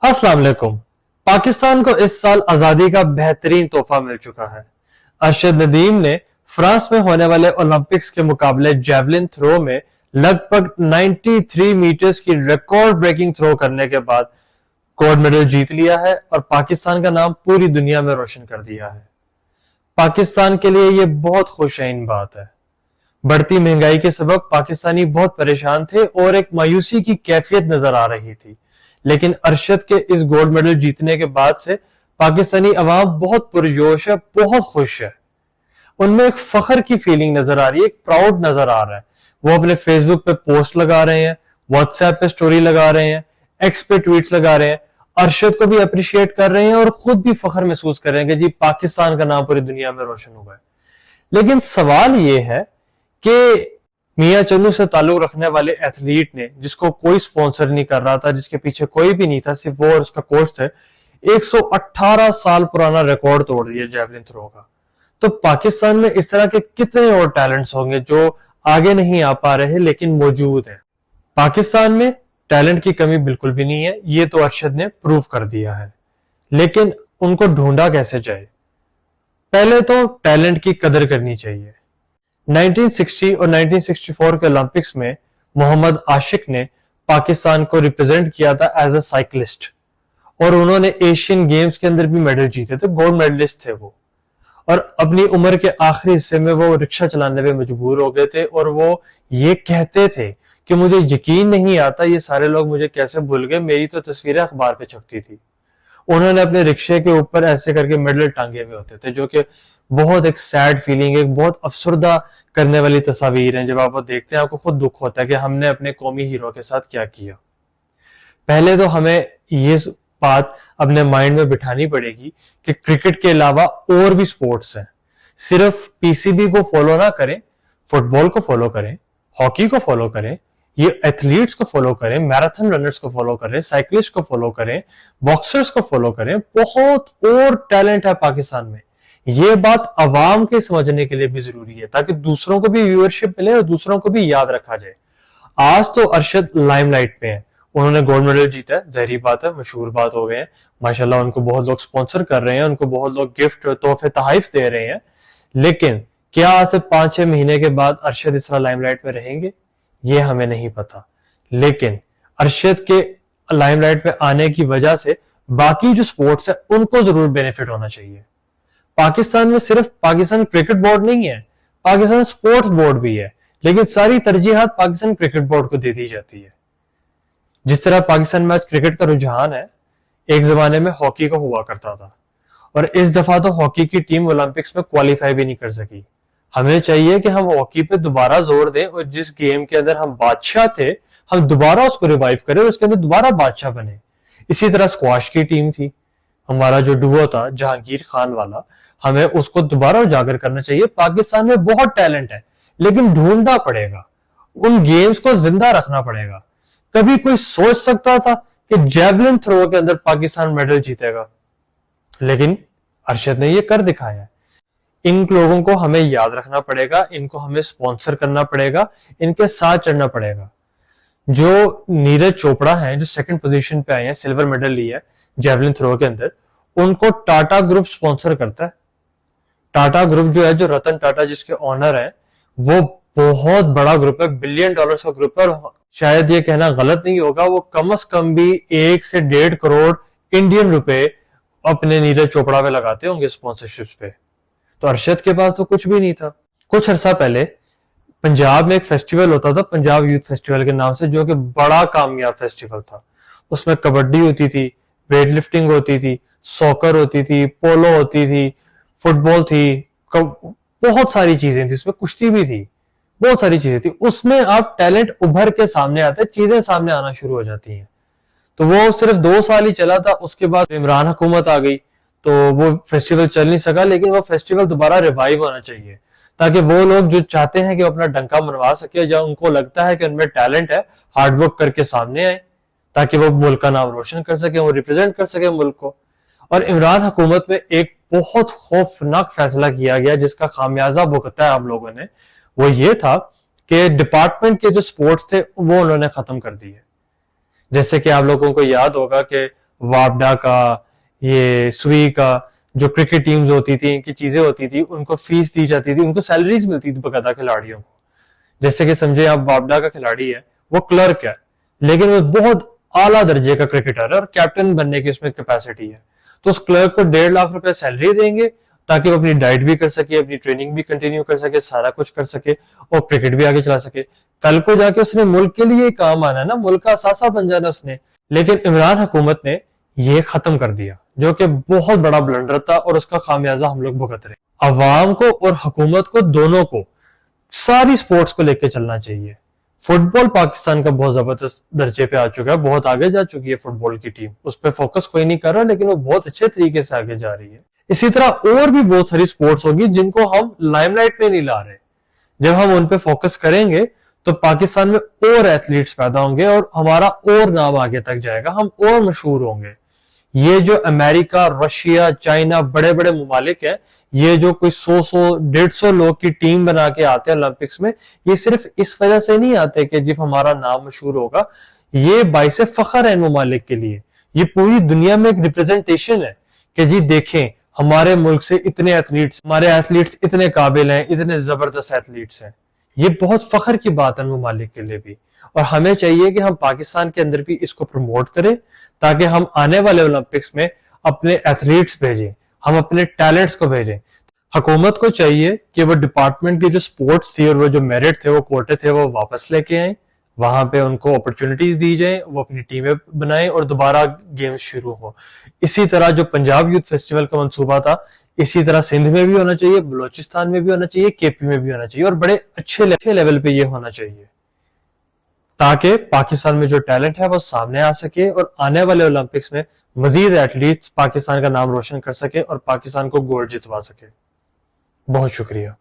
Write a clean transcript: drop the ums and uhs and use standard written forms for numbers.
अस्सलाम वालेकुम। पाकिस्तान को इस साल आजादी का बेहतरीन तोहफा मिल चुका है। अरशद नदीम ने फ्रांस में होने वाले ओलंपिक्स के मुकाबले जेवलिन थ्रो में लगभग 93 मीटर्स की रिकॉर्ड ब्रेकिंग थ्रो करने के बाद गोल्ड मेडल जीत लिया है और पाकिस्तान का नाम पूरी दुनिया में रोशन कर दिया है। पाकिस्तान के लिए यह बहुत खुशैन बात है। बढ़ती महंगाई के सबब पाकिस्तानी बहुत परेशान थे और एक मायूसी की कैफियत नजर आ रही थी, लेकिन अरशद के इस गोल्ड मेडल जीतने के बाद से पाकिस्तानी अवाम बहुत पुरजोश है, बहुत खुश है। उनमें एक फख्र की फीलिंग नजर आ रही है, एक प्राउड नजर आ रहा है। वो अपने फेसबुक पे पोस्ट लगा रहे हैं, व्हाट्सएप पे स्टोरी लगा रहे हैं, एक्स पे ट्वीट्स लगा रहे हैं, अरशद को भी अप्रिशिएट कर रहे हैं और खुद भी फख्र महसूस कर रहे हैं कि जी पाकिस्तान का नाम पूरी दुनिया में रोशन हुआ है। लेकिन सवाल ये है कि मियां चन्नू से ताल्लुक रखने वाले एथलीट ने, जिसको कोई स्पॉन्सर नहीं कर रहा था, जिसके पीछे कोई भी नहीं था, सिर्फ वो और उसका कोच थे, 118 साल पुराना रिकॉर्ड तोड़ दिया जेवलिन थ्रो का। तो पाकिस्तान में इस तरह के कितने और टैलेंट्स होंगे जो आगे नहीं आ पा रहे लेकिन मौजूद हैं। पाकिस्तान में टैलेंट की कमी बिल्कुल भी नहीं है, ये तो अरशद ने प्रूव कर दिया है। लेकिन उनको ढूंढा कैसे जाए? पहले तो टैलेंट की कदर करनी चाहिए। 1960 और 1964 के ओलंपिक्स में मोहम्मद आशिक ने पाकिस्तान को रिप्रेजेंट किया था एज अ साइकिलिस्ट, और उन्होंने एशियन गेम्स के अंदर भी मेडल जीते थे, गोल्ड मेडलिस्ट थे वो। और अपनी उम्र के आखिरी हिस्से में वो रिक्शा चलाने में मजबूर हो गए थे और वो ये कहते थे कि मुझे यकीन नहीं आता ये सारे लोग मुझे कैसे भूल गए, मेरी तो तस्वीरें अखबार पे छपती थी। उन्होंने अपने रिक्शे के ऊपर ऐसे करके मेडल टांगे हुए होते थे, जो कि बहुत एक सैड फीलिंग, एक बहुत अफसरदा करने वाली तस्वीर है। जब आप वो देखते हैं आपको खुद दुख होता है कि हमने अपने कौमी हीरो के साथ क्या किया। पहले तो हमें ये बात अपने माइंड में बिठानी पड़ेगी कि क्रिकेट के अलावा और भी स्पोर्ट्स हैं। सिर्फ पीसीबी को फॉलो ना करें, फुटबॉल को फॉलो करें, हॉकी को फॉलो करें, ये एथलीट्स को फॉलो करें, मैराथन रनर्स को फॉलो करें, साइकिलिस्ट को फॉलो करें, बॉक्सर्स को फॉलो करें। बहुत और टैलेंट है पाकिस्तान में। ये बात अवाम के समझने के लिए भी जरूरी है ताकि दूसरों को भी व्यूअरशिप मिले और दूसरों को भी याद रखा जाए। आज तो अरशद लाइमलाइट पे हैं, उन्होंने गोल्ड मेडल जीता है, ज़ाहिरी बात है, मशहूर बात हो गए हैं माशाल्लाह। उनको बहुत लोग स्पॉन्सर कर रहे हैं, उनको बहुत लोग गिफ्ट तोहफे तहाइफ दे रहे हैं। लेकिन क्या आज से 5-6 महीने के बाद अरशद इस तरह लाइमलाइट में रहेंगे, ये हमें नहीं पता। लेकिन अरशद के लाइमलाइट पे आने की वजह से बाकी जो स्पोर्ट्स है उनको जरूर बेनिफिट होना चाहिए। पाकिस्तान में सिर्फ पाकिस्तान क्रिकेट बोर्ड नहीं है, पाकिस्तान स्पोर्ट्स बोर्ड भी है, लेकिन सारी तरजीहात पाकिस्तान क्रिकेट बोर्ड को दे दी जाती है। जिस तरह पाकिस्तान में आज क्रिकेट का रुझान है, एक जमाने में हॉकी का हुआ करता था, और इस दफा तो हॉकी की टीम ओलंपिक्स में क्वालिफाई भी नहीं कर सकी। हमें चाहिए कि हम हॉकी पे दोबारा जोर दें और जिस गेम के अंदर हम बादशाह थे, हम दोबारा उसको रिवाइव करें और उसके अंदर दोबारा बादशाह बने। इसी तरह स्क्वाश की टीम थी, हमारा जो डुओ था जहांगीर खान वाला, हमें उसको दोबारा उजागर करना चाहिए। पाकिस्तान में बहुत टैलेंट है, लेकिन ढूंढना पड़ेगा, उन गेम्स को जिंदा रखना पड़ेगा। कभी कोई सोच सकता था कि जेवलिन थ्रो के अंदर पाकिस्तान मेडल जीतेगा, लेकिन अरशद ने ये कर दिखाया है। इन लोगों को हमें याद रखना पड़ेगा, इनको हमें स्पॉन्सर करना पड़ेगा, इनके साथ चढ़ना पड़ेगा। जो नीरज चोपड़ा हैं, जो सेकंड पोजीशन पे आए हैं, सिल्वर मेडल लिया है जेवलिन थ्रो के अंदर, उनको टाटा ग्रुप स्पॉन्सर करता है। टाटा ग्रुप जो है, जो रतन टाटा जिसके ऑनर है, वो बहुत बड़ा ग्रुप है, $1 बिलियन का ग्रुप है। और शायद ये कहना गलत नहीं होगा, वो कम से कम भी 1 से 1.5 करोड़ इंडियन रुपए अपने नीरज चोपड़ा पे लगाते होंगे स्पॉन्सरशिप पे। तो अरशद के पास तो कुछ भी नहीं था। कुछ अरसा पहले पंजाब में एक फेस्टिवल होता था, पंजाब यूथ फेस्टिवल के नाम से, जो कि बड़ा कामयाब फेस्टिवल था। उसमें कबड्डी होती थी, वेट लिफ्टिंग होती थी, सॉकर होती थी, पोलो होती थी, फुटबॉल थी, बहुत सारी चीजें थी, उसमें कुश्ती भी थी, बहुत सारी चीजें थी। उसमें आप टैलेंट उभर के सामने आते, चीजें सामने आना शुरू हो जाती हैं। तो वो सिर्फ 2 साल ही चला था, उसके बाद इमरान हुकूमत आ गई तो वो फेस्टिवल चल नहीं सका। लेकिन वो फेस्टिवल दोबारा रिवाइव होना चाहिए ताकि वो लोग जो चाहते हैं कि अपना डंका मनवा सके, या उनको लगता है कि उनमें टैलेंट है, हार्डवर्क करके सामने आए ताकि वो मुल्क का नाम रोशन कर सके, वो रिप्रेजेंट कर सके मुल्क को। और इमरान हुकूमत में एक बहुत खौफनाक फैसला किया गया जिसका खामियाजा भुगता है आप लोगों ने। वो ये था कि डिपार्टमेंट के जो स्पोर्ट्स थे वो उन्होंने खत्म कर दिए। जैसे कि आप लोगों को याद होगा कि वापडा का, ये सुई का, जो क्रिकेट टीम्स होती थी, इनकी चीजें होती थी, उनको फीस दी जाती थी, उनको सैलरीज मिलती थी बकायदा खिलाड़ियों को। जैसे कि समझे आप वापडा का खिलाड़ी है, वो क्लर्क है, लेकिन वो बहुत आला दर्जे का क्रिकेटर है और कैप्टन बनने की उसमें कैपेसिटी है। तो उस क्लर्क को 1.5 लाख रुपए सैलरी देंगे ताकि वो अपनी डाइट भी कर सके, अपनी ट्रेनिंग भी कंटिन्यू कर सके, सारा कुछ कर सके और क्रिकेट भी आगे चला सके। कल को जाके उसने मुल्क के लिए काम आना है ना, मुल्क का असासा बन जाना उसने। लेकिन इमरान हुकूमत ने ये खत्म कर दिया, जो कि बहुत बड़ा ब्लंडर था और उसका खामियाजा हम लोग भुगत रहे। अवाम को और हुकूमत को, दोनों को, सारी स्पोर्ट्स को लेके चलना चाहिए। फुटबॉल पाकिस्तान का बहुत जबरदस्त दर्जे पे आ चुका है, बहुत आगे जा चुकी है फुटबॉल की टीम, उस पर फोकस कोई नहीं कर रहा, लेकिन वो बहुत अच्छे तरीके से आगे जा रही है। इसी तरह और भी बहुत सारी स्पोर्ट्स होगी जिनको हम लाइमलाइट में नहीं ला रहे। जब हम उन पे फोकस करेंगे तो पाकिस्तान में और एथलीट्स पैदा होंगे और हमारा और नाम आगे तक जाएगा, हम और मशहूर होंगे। ये जो अमेरिका, रशिया, चाइना, बड़े बड़े ममालिक हैं, ये जो कोई 100-150 लोग की टीम बना के आते हैं ओलंपिक्स में, ये सिर्फ इस वजह से नहीं आते कि जी हमारा नाम मशहूर होगा। ये बाइसे फख्र है इन ममालिक के लिए। ये पूरी दुनिया में एक रिप्रेजेंटेशन है कि जी देखें, हमारे मुल्क से इतने एथलीट्स, हमारे एथलीट्स इतने काबिल हैं, इतने जबरदस्त एथलीट्स हैं। ये बहुत फख्र की बात है ममालिक के लिए भी, और हमें चाहिए कि हम पाकिस्तान के अंदर भी इसको प्रमोट करें ताकि हम आने वाले ओलंपिक्स में अपने एथलीट्स भेजें, हम अपने टैलेंट्स को भेजें। हुकूमत को चाहिए कि वो डिपार्टमेंट की जो स्पोर्ट्स थी और वो जो मेरिट थे, वो कोटे थे, वो वापस लेके आए, वहां पे उनको अपॉर्चुनिटीज दी जाए, वो अपनी टीमें बनाएं और दोबारा गेम्स शुरू हो। इसी तरह जो पंजाब यूथ फेस्टिवल का मंसूबा था, इसी तरह सिंध में भी होना चाहिए, बलोचिस्तान में भी होना चाहिए, केपी में भी होना चाहिए, और बड़े अच्छे लेवल पे ये होना चाहिए ताकि पाकिस्तान में जो टैलेंट है वो सामने आ सके और आने वाले ओलंपिक्स में मजीद एथलीट्स पाकिस्तान का नाम रोशन कर सके और पाकिस्तान को गोल्ड जितवा सके। बहुत शुक्रिया।